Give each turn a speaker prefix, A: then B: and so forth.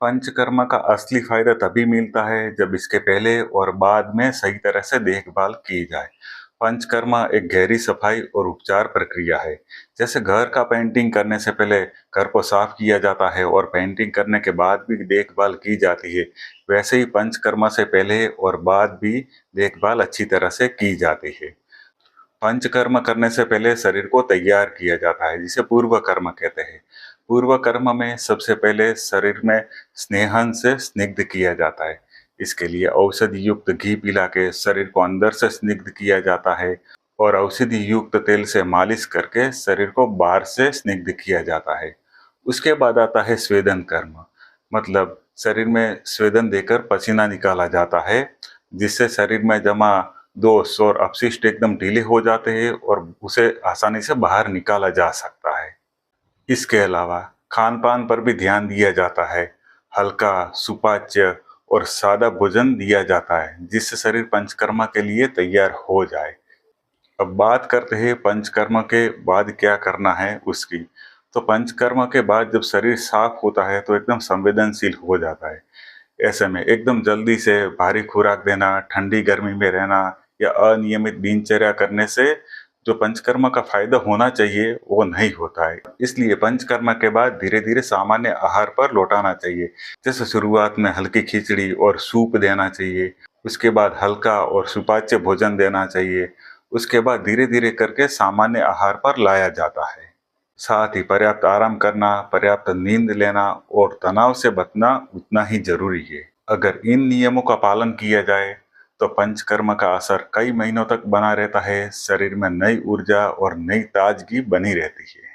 A: पंचकर्मा का असली फायदा तभी मिलता है जब इसके पहले और बाद में सही तरह से देखभाल की जाए। पंचकर्मा एक गहरी सफाई और उपचार प्रक्रिया है। जैसे घर का पेंटिंग करने से पहले घर को साफ किया जाता है और पेंटिंग करने के बाद भी देखभाल की जाती है, वैसे ही पंचकर्मा से पहले और बाद भी देखभाल अच्छी तरह से की जाती है। पंचकर्म करने से पहले शरीर को तैयार किया जाता है, जिसे पूर्व कर्म कहते हैं। पूर्व कर्म में सबसे पहले शरीर में स्नेहन से स्निग्ध किया जाता है। इसके लिए औषधि युक्त घी पिला के शरीर को अंदर से स्निग्ध किया जाता है और औषधि युक्त तेल से मालिश करके शरीर को बाहर से स्निग्ध किया जाता है। उसके बाद आता है स्वेदन कर्म, मतलब शरीर में स्वेदन देकर पसीना निकाला जाता है, जिससे शरीर में जमा दोष और अपशिष्ट एकदम ढीले हो जाते हैं और उसे आसानी से बाहर निकाला जा सकता है। इसके अलावा खान पान पर भी ध्यान दिया जाता है। हल्का, सुपाच्य और सादा भोजन दिया जाता है, जिससे शरीर पंचकर्मा के लिए तैयार हो जाए। अब बात करते हैं पंचकर्म के बाद क्या करना है उसकी। तो पंचकर्म के बाद जब शरीर साफ होता है तो एकदम संवेदनशील हो जाता है। ऐसे में एकदम जल्दी से भारी खुराक देना, ठंडी गर्मी में रहना या अनियमित दिनचर्या करने से जो पंचकर्म का फायदा होना चाहिए वो नहीं होता है। इसलिए पंचकर्म के बाद धीरे धीरे सामान्य आहार पर लौटाना चाहिए। जैसे शुरुआत में हल्की खिचड़ी और सूप देना चाहिए, उसके बाद हल्का और सुपाच्य भोजन देना चाहिए, उसके बाद धीरे धीरे करके सामान्य आहार पर लाया जाता है। साथ ही पर्याप्त आराम करना, पर्याप्त नींद लेना और तनाव से बचना उतना ही जरूरी है। अगर इन नियमों का पालन किया जाए तो पंचकर्म का असर कई महीनों तक बना रहता है। शरीर में नई ऊर्जा और नई ताजगी बनी रहती है।